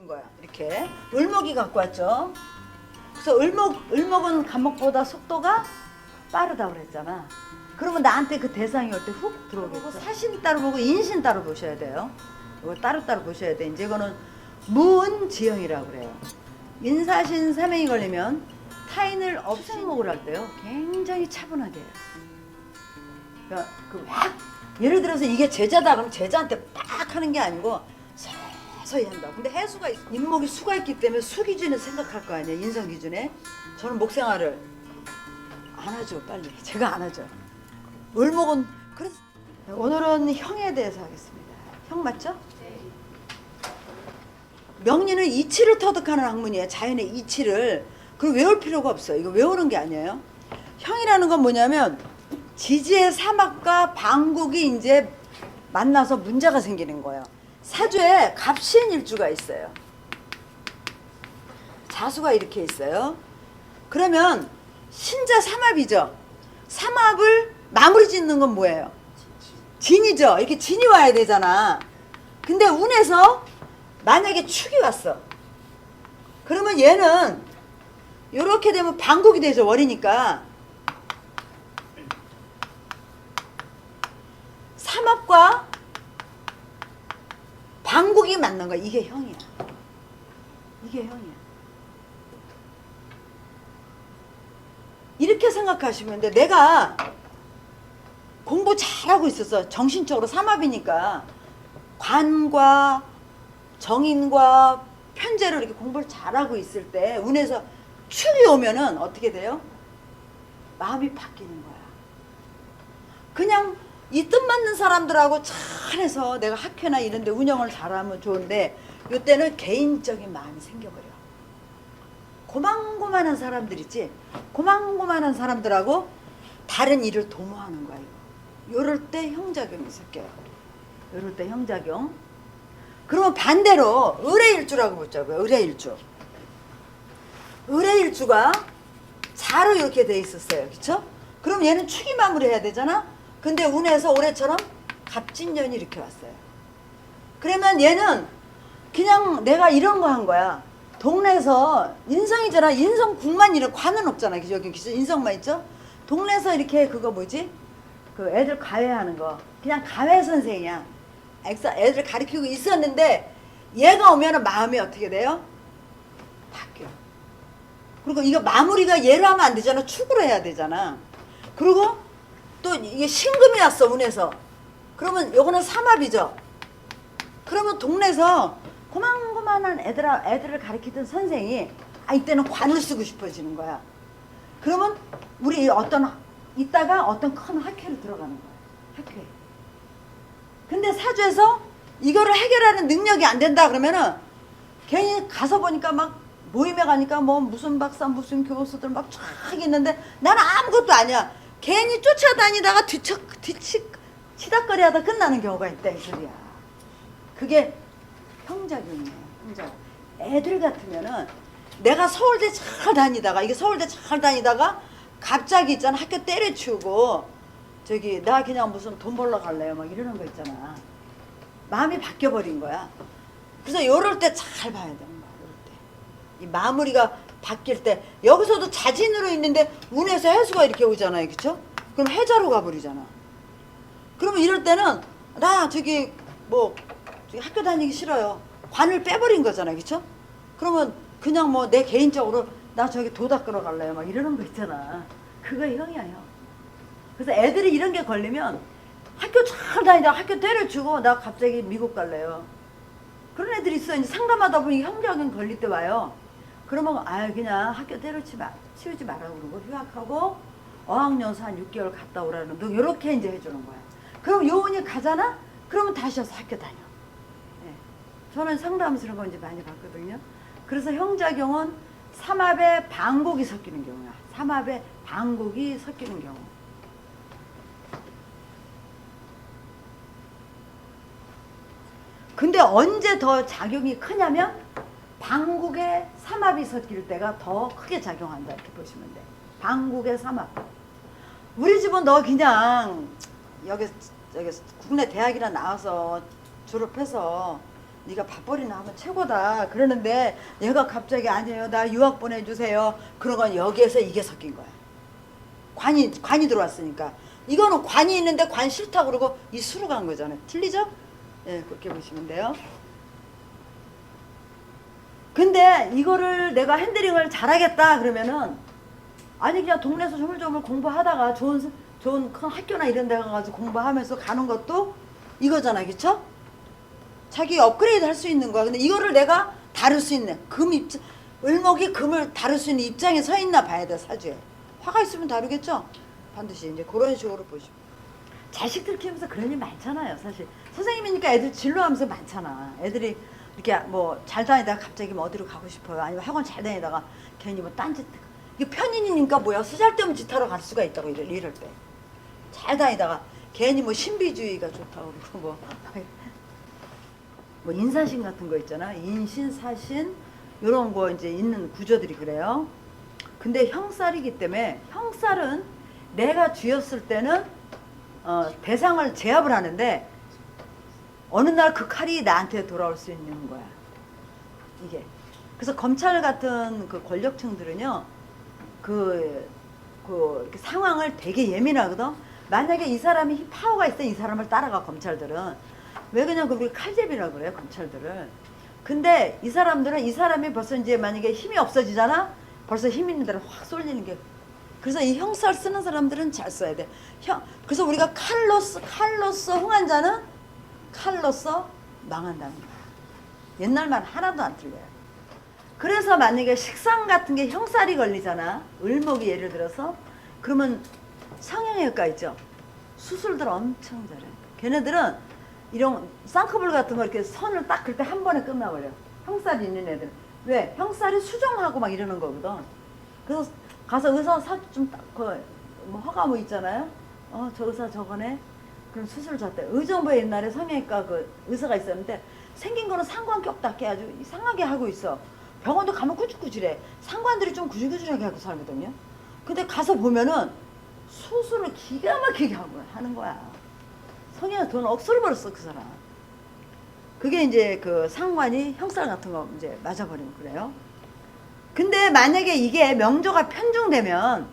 준 거야. 이렇게 을목이 갖고 왔죠. 그래서 을목은 간목보다 속도가 빠르다고 그랬잖아. 그러면 나한테 그 대상이 올 때 훅 들어오겠죠. 사신 따로 보고 인신 따로 보셔야 돼요. 이거 따로따로 보셔야 돼. 이제 이거는 무은지형이라고 그래요. 인사신 삼행이 걸리면 타인을 없애목을 할 때요 굉장히 차분하게 해요. 그러니까 예를 들어서 이게 제자다 그러면 제자한테 빡 하는 게 아니고 서서히 한다. 근데 해수가 인목이 수가 있기 때문에 수 기준에 생각할 거 아니에요. 인성 기준에. 저는 목생활을 안 하죠. 빨리 제가 안 하죠. 을목은 그래서 오늘은 형에 대해서 하겠습니다. 형 맞죠? 네. 명리는 이치를 터득하는 학문이에요. 자연의 이치를. 그걸 외울 필요가 없어요. 이거 외우는 게 아니에요. 형이라는 건 뭐냐면 지지의 사막과 방국이 이제 만나서 문제가 생기는 거예요. 사주에 갑신일주가 있어요. 자수가 이렇게 있어요. 그러면 신자 삼합이죠. 삼합을 마무리 짓는 건 뭐예요? 진이죠. 이렇게 진이 와야 되잖아. 근데 운에서 만약에 축이 왔어. 그러면 얘는 이렇게 되면 방국이 되죠. 월이니까. 삼합과 방국이 맞는 거야. 이게 형이야. 이게 형이야. 이렇게 생각하시면 돼. 내가 공부 잘하고 있었어. 정신적으로 삼합이니까 관과 정인과 편제로 이렇게 공부를 잘하고 있을 때 운에서 축이 오면은 어떻게 돼요? 마음이 바뀌는 거야. 그냥 이 뜻 맞는 사람들하고 잘해서 내가 학회나 이런 데 운영을 잘하면 좋은데 이때는 개인적인 마음이 생겨버려. 고만고만한 사람들 있지? 고만고만한 사람들하고 다른 일을 도모하는 거야. 요럴 때 형작용이 섞여요. 요럴 때 형작용. 그러면 반대로 을의일주라고 보자고요. 을의일주. 을의일주가 자로 이렇게 돼 있었어요. 그쵸? 그럼 얘는 축이 마무리해야 되잖아? 근데 운에서 올해처럼 갑진년이 이렇게 왔어요. 그러면 얘는 그냥 내가 이런 거 한 거야. 동네에서 인성이잖아. 인성국만 이런 관은 없잖아. 여기 인성만 있죠? 동네에서 이렇게 그거 뭐지? 그 애들 가외하는 거. 그냥 가외 선생이야. 애들 가르치고 있었는데 얘가 오면은 마음이 어떻게 돼요? 바뀌어. 그리고 이거 마무리가 얘로 하면 안 되잖아. 축으로 해야 되잖아. 그리고 또 이게 신금이 왔어. 운에서. 그러면 요거는 삼합이죠. 그러면 동네에서 고만고만한 애들을 가르치던 선생이 이때는 관을 쓰고 싶어지는 거야. 그러면 우리 이따가 어떤 큰 학회로 들어가는 거야. 학회. 근데 사주에서 이거를 해결하는 능력이 안 된다 그러면은 괜히 가서 보니까 막 모임에 가니까 뭐 무슨 박사 무슨 교수들 막 쫙 있는데 나는 아무것도 아니야. 괜히 쫓아다니다가 치닥거리 하다 끝나는 경우가 있다 이 소리야. 그게 형작용이에요. 형작. 애들 같으면은 내가 서울대 잘 다니다가 갑자기 있잖아 학교 때려치우고 저기 나 그냥 무슨 돈 벌러 갈래요 막 이러는 거 있잖아. 마음이 바뀌어버린 거야. 그래서 요럴 때 잘 봐야 돼. 요럴 때. 이 마무리가 바뀔 때 여기서도 자진으로 있는데 운에서 해수가 이렇게 오잖아요. 그쵸? 그럼 해자로 가버리잖아. 그러면 이럴 때는 나 저기 학교 다니기 싫어요. 관을 빼버린 거잖아요. 그쵸? 그러면 그냥 뭐 내 개인적으로 나 저기 도 닦으러 갈래요 막 이러는 거 있잖아. 그거 형이야 형. 그래서 애들이 이런 게 걸리면 학교 잘 다니다가 학교 때려주고 나 갑자기 미국 갈래요. 그런 애들이 있어. 이제 상담하다 보니 형작용 걸릴 때 와요. 그러면 그냥 학교 치우지 말라고 그러고 휴학하고 어학연수 한 6개월 갔다 오라는 거 이렇게 이제 해주는 거야. 그럼 요원이 가잖아? 그러면 다시 와서 학교 다녀. 네. 저는 상담하면서 이런 거 이제 많이 봤거든요. 그래서 형작용은 삼합에 방곡이 섞이는 경우야. 삼합에 방곡이 섞이는 경우. 근데 언제 더 작용이 크냐면 방국에 삼합이 섞일 때가 더 크게 작용한다 이렇게 보시면 돼. 방국에 삼합. 우리 집은 너 그냥 여기 국내 대학이나 나와서 졸업해서 네가 밥벌이나 하면 최고다 그러는데 얘가 갑자기 아니에요 나 유학 보내주세요. 그런 건 여기에서 이게 섞인 거야. 관이 들어왔으니까. 이거는 관이 있는데 관 싫다 그러고 이 수로 간 거잖아요. 틀리죠? 예, 그렇게 보시면 돼요. 근데 이거를 내가 핸들링을 잘하겠다 그러면은 아니 그냥 동네에서 조물조물 공부하다가 좋은 큰 학교나 이런 데 가가지고 공부하면서 가는 것도 이거잖아, 그쵸? 자기 업그레이드 할 수 있는 거야. 근데 이거를 내가 다룰 수 있는 을목이 금을 다룰 수 있는 입장에 서 있나 봐야 돼, 사주에. 화가 있으면 다루겠죠? 반드시 이제 그런 식으로 보시고. 자식들 키우면서 그런 일 많잖아요, 사실. 선생님이니까 애들 진로하면서 많잖아. 애들이 이렇게 뭐 잘 다니다가 갑자기 뭐 어디로 가고 싶어요. 아니면 학원 잘 다니다가 괜히 뭐 딴짓. 이게 편인이니까 뭐야. 쓰잘데없는 짓 하러 갈 수가 있다고 이럴 때. 잘 다니다가 괜히 뭐 신비주의가 좋다고 그러고 뭐 인사신 같은 거 있잖아. 인신, 사신 이런 거 이제 있는 구조들이 그래요. 근데 형살이기 때문에 형살은 내가 쥐었을 때는 대상을 제압을 하는데 어느 날 그 칼이 나한테 돌아올 수 있는 거야. 이게. 그래서 검찰 같은 그 권력층들은요, 이렇게 상황을 되게 예민하거든. 만약에 이 사람이 파워가 있어 이 사람을 따라가 검찰들은. 왜 그냥 우리 칼제비라고 그래요 검찰들을. 근데 이 사람들은 이 사람이 벌써 이제 만약에 힘이 없어지잖아. 벌써 힘 있는 데로 확 쏠리는 게. 그래서 이 형살 쓰는 사람들은 잘 써야 돼. 그래서 우리가 칼로서 흥한 자는 칼로서 망한다는 거야. 옛날 말 하나도 안 틀려요. 그래서 만약에 식상 같은 게 형살이 걸리잖아. 을목이 예를 들어서. 그러면 성형외과 있죠. 수술들 엄청 잘해. 걔네들은 이런 쌍꺼풀 같은 거 이렇게 선을 딱 그럴 때 한 번에 끝나버려. 형살이 있는 애들은. 왜? 형살이 수정하고 막 이러는 거거든. 그래서 가서 의사 뭐 허가 뭐 있잖아요. 저 의사 저거네. 그럼 수술 줬대. 의정부에 옛날에 성형외과 그 의사가 있었는데 생긴 거는 상관이 없다. 걔 아주 이상하게 하고 있어. 병원도 가면 꾸질꾸질해. 상관들이 좀 구질구질하게 하고 살거든요. 근데 가서 보면은 수술을 기가 막히게 하는 거야. 성형외과 돈 억수로 벌었어 그 사람. 그게 이제 그 상관이 형살 같은 거 이제 맞아버리면 그래요. 근데 만약에 이게 명조가 편중되면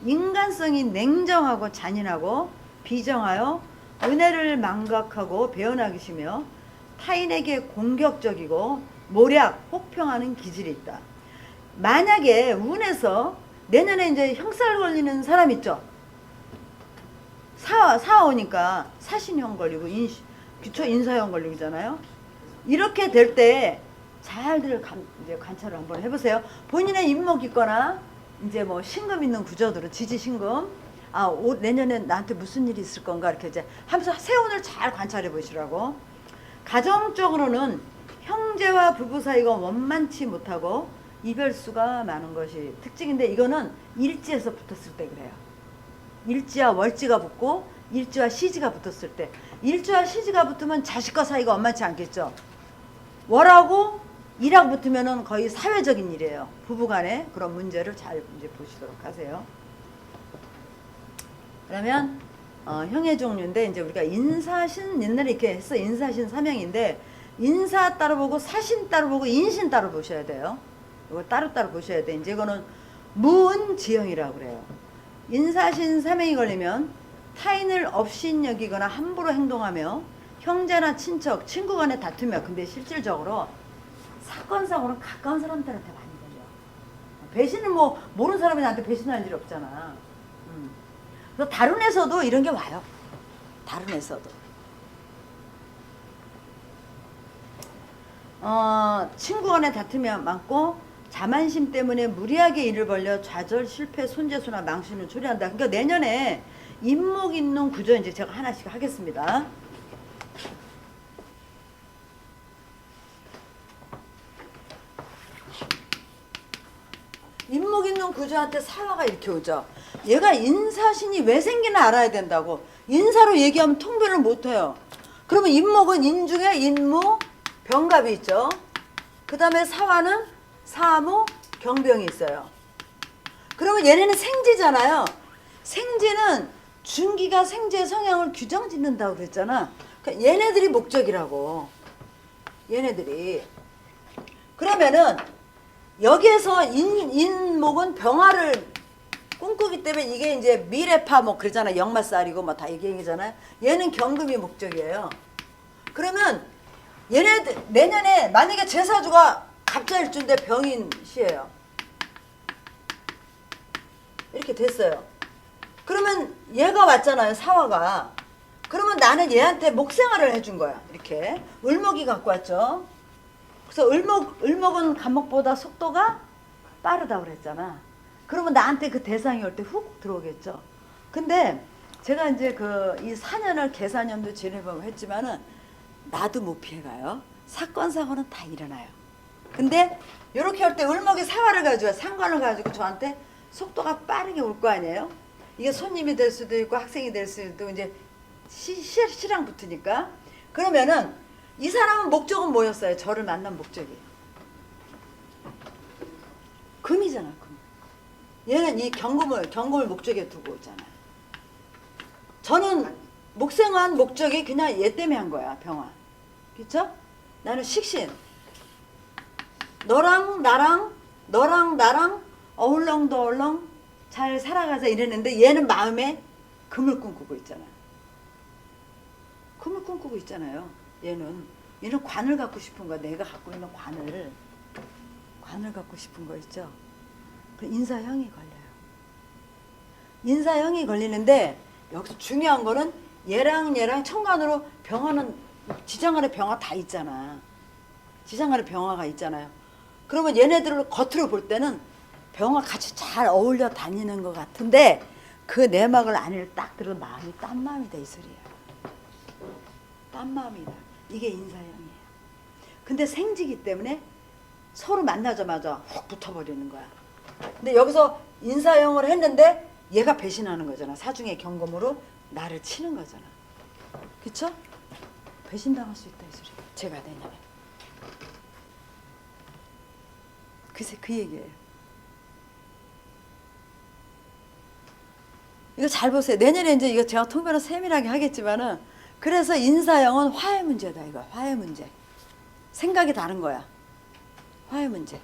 인간성이 냉정하고 잔인하고 비정하여 은혜를 망각하고 배은하기 쉬며 타인에게 공격적이고 모략, 혹평하는 기질이 있다. 만약에 운에서 내년에 이제 형살 걸리는 사람 있죠. 사오니까 사신형 걸리고 인사형 걸리잖아요. 이렇게 될 때 잘들 이제 관찰을 한번 해보세요. 본인의 인목 있거나 이제 뭐 신금 있는 구조들은 지지신금. 내년에 나한테 무슨 일이 있을 건가 이렇게 이제 하면서 세운을 잘 관찰해 보시라고. 가정적으로는 형제와 부부 사이가 원만치 못하고 이별수가 많은 것이 특징인데 이거는 일지에서 붙었을 때 그래요. 일지와 월지가 붙고 일지와 시지가 붙었을 때. 일지와 시지가 붙으면 자식과 사이가 원만치 않겠죠. 월하고 일하고 붙으면은 거의 사회적인 일이에요. 부부간에 그런 문제를 잘 이제 보시도록 하세요. 그러면 형의 종류인데 이제 우리가 인사신 옛날에 이렇게 했어. 인사신 삼형인데 인사 따로 보고 사신 따로 보고 인신 따로 보셔야 돼요. 이거 따로따로 보셔야 돼. 이제 이거는 무은지형이라고 그래요. 인사신 삼형이 걸리면 타인을 업신여기거나 함부로 행동하며 형제나 친척, 친구 간에 다투며. 근데 실질적으로 사건상으로는 가까운 사람들한테 많이 걸려. 배신은 뭐 모르는 사람이 나한테 배신할 일 없잖아. 그래서 다른 에서도 이런 게 와요. 다른 에서도. 친구 간에 다투며 많고 자만심 때문에 무리하게 일을 벌려 좌절, 실패, 손재수나 망신을 초래한다. 그러니까 내년에 인목 있는 구조 이제 제가 하나씩 하겠습니다. 인목 있는 구조한테 사화가 이렇게 오죠. 얘가 인사신이 왜 생기나 알아야 된다고. 인사로 얘기하면 통변을 못해요. 그러면 인목은 인중에 인무, 병갑이 있죠. 그 다음에 사화는 사무, 경병이 있어요. 그러면 얘네는 생지잖아요. 생지는 준기가 생지의 성향을 규정짓는다고 그랬잖아. 그러니까 얘네들이 목적이라고. 얘네들이. 그러면은 여기에서 인목은 병화를 꿈꾸기 때문에 이게 이제 미래파 뭐 그러잖아. 역마살이고 뭐 다 얘기잖아요. 얘는 경금이 목적이에요. 그러면 얘네들 내년에 만약에 제사주가 갑자일주인데 병인시예요. 이렇게 됐어요. 그러면 얘가 왔잖아요. 사화가. 그러면 나는 얘한테 목생활을 해준 거야. 이렇게 을목이 갖고 왔죠. 그래서 을목은 간목보다 속도가 빠르다고 그랬잖아. 그러면 나한테 그 대상이 올 때 훅 들어오겠죠. 근데 제가 이제 이 4년을 계산년도 지내보고 했지만은 나도 못 피해가요. 사건 사고는 다 일어나요. 근데 이렇게 할 때 을목이 사화를 가지고 상관을 가지고 저한테 속도가 빠르게 올 거 아니에요. 이게 손님이 될 수도 있고 학생이 될 수도 있고 이제 시랑 붙으니까. 그러면은 이 사람은 목적은 뭐였어요? 저를 만난 목적이 금이잖아. 금. 얘는 이 경금을 목적에 두고 있잖아요. 저는 목생한 목적이 그냥 얘 때문에 한 거야. 병화. 그쵸? 나는 식신. 너랑 나랑 어울렁더울렁 잘 살아가자 이랬는데 얘는 마음에 금을 꿈꾸고 있잖아. 금을 꿈꾸고 있잖아요. 얘는 관을 갖고 싶은 거야. 내가 갖고 있는 관을 갖고 싶은 거 있죠. 그 인사형이 걸려요. 인사형이 걸리는데 여기서 중요한 거는 얘랑 천간으로 병화는 지장간에 병화 다 있잖아. 지장간에 병화가 있잖아요. 그러면 얘네들을 겉으로 볼 때는 병화 같이 잘 어울려 다니는 것 같은데 그 내막을 안을 딱 들어 마음이 딴 마음이다 이 소리야. 딴 마음이다. 이게 인사형이에요. 근데 생지기 때문에 서로 만나자마자 훅 붙어버리는 거야. 근데 여기서 인사형을 했는데 얘가 배신하는 거잖아. 사중의 경금으로 나를 치는 거잖아. 그쵸? 배신당할 수 있다 이 소리야. 제가 내년에. 글쎄 그 얘기예요. 이거 잘 보세요. 내년에 이제 이거 제가 통변을 세밀하게 하겠지만은 그래서 인사형은 화해 문제다 이거. 화해 문제. 생각이 다른 거야. 화해 문제.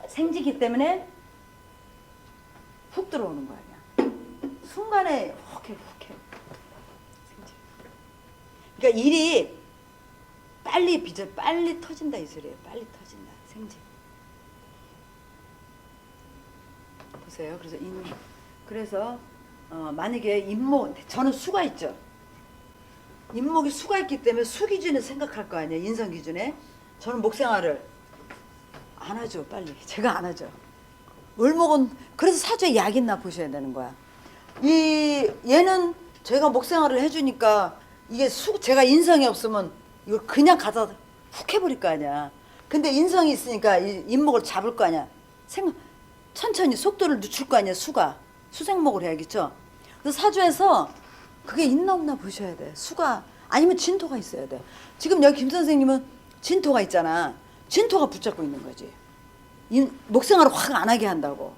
생지기 때문에 훅 들어오는 거야. 그냥. 순간에 훅 해. 그러니까 일이 빨리 터진다 이 소리예요. 빨리 터진다. 생지. 보세요. 그래서 만약에 인목 저는 수가 있죠. 인목이 수가 있기 때문에 수 기준에 생각할 거 아니에요. 인성 기준에. 저는 목생활을 안 하죠. 빨리. 제가 안 하죠. 을목은 그래서 사주에 약 있나 보셔야 되는 거야. 얘는 제가 목생활을 해주니까 이게 제가 인성이 없으면 이걸 그냥 가다 훅 해버릴 거 아니야. 근데 인성이 있으니까 인목을 잡을 거 아니야. 천천히 속도를 늦출 거 아니야. 수생목을 해야겠죠. 그래서 사주에서 그게 있나 없나 보셔야 돼. 수가 아니면 진토가 있어야 돼. 지금 여기 김 선생님은 진토가 있잖아. 진토가 붙잡고 있는 거지. 목생활을 확 안 하게 한다고.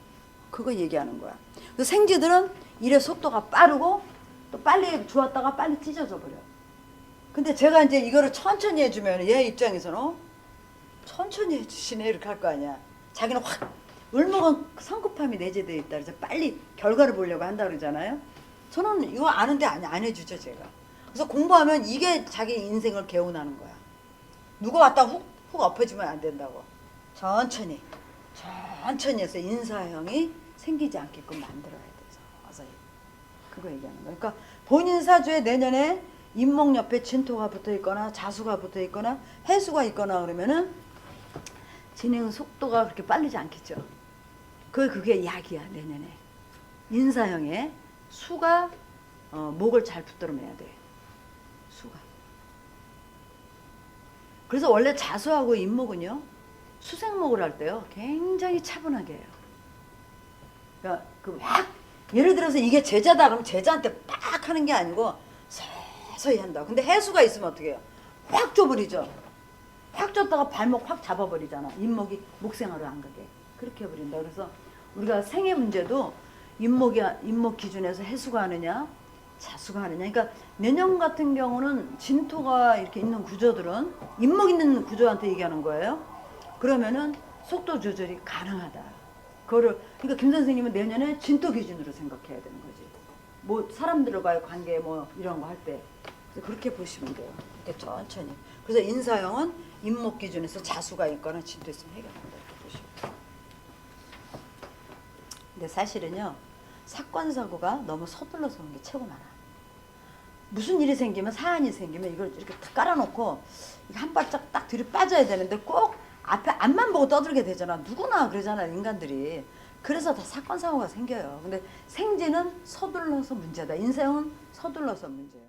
그거 얘기하는 거야. 그래서 생지들은 일의 속도가 빠르고 또 빨리 주었다가 빨리 찢어져 버려. 근데 제가 이제 이거를 천천히 해주면 얘 입장에서는 천천히 해주시네 이렇게 할 거 아니야. 자기는 확 을목은 성급함이 내재되어 있다 그래서 빨리 결과를 보려고 한다 그러잖아요. 저는 이거 아는데 안 해주죠 제가. 그래서 공부하면 이게 자기 인생을 개운하는 거야. 누가 왔다 훅 엎어지면 안 된다고. 천천히 해서 인사형이 생기지 않게끔 만들어야 돼서 어서 그거 얘기하는 거야. 그러니까 본인 사주에 내년에 인목 옆에 진토가 붙어 있거나 자수가 붙어 있거나 해수가 있거나 그러면은 진행 속도가 그렇게 빠르지 않겠죠. 그게 약이야 내년에. 인사형에 수가 목을 잘 붙들어내야 돼. 수가. 그래서 원래 자수하고 인목은요 수생목을 할 때요 굉장히 차분하게 해요. 그러니까 예를 들어서 이게 제자다 그러면 제자한테 빡 하는 게 아니고 서서히 한다. 근데 해수가 있으면 어떻게 해요? 확 줘버리죠. 확 줬다가 발목 확 잡아버리잖아. 인목이 목생활을 안 가게. 그렇게 해버린다. 그래서 우리가 생애 문제도 인목 기준에서 해수가 하느냐, 자수가 하느냐. 그러니까 내년 같은 경우는 진토가 이렇게 있는 구조들은 인목 있는 구조한테 얘기하는 거예요. 그러면은 속도 조절이 가능하다. 그러니까 김 선생님은 내년에 진토 기준으로 생각해야 되는 거지. 뭐 사람들과의 관계 뭐 이런 거 할 때 그렇게 보시면 돼요. 이렇게 천천히. 그래서 인사형은 인목 기준에서 자수가 있거나 진토 있으면 해결한다. 이렇게 보시면 돼요. 근데 사실은요, 사건 사고가 너무 서둘러서 오는 게 최고 많아. 무슨 일이 생기면, 사안이 생기면 이걸 이렇게 탁 깔아놓고 한 발짝 딱 뒤로 빠져야 되는데 꼭 앞에 앞만 보고 떠들게 되잖아. 누구나 그러잖아, 인간들이. 그래서 다 사건 사고가 생겨요. 근데 생지는 서둘러서 문제다. 인생은 서둘러서 문제예요.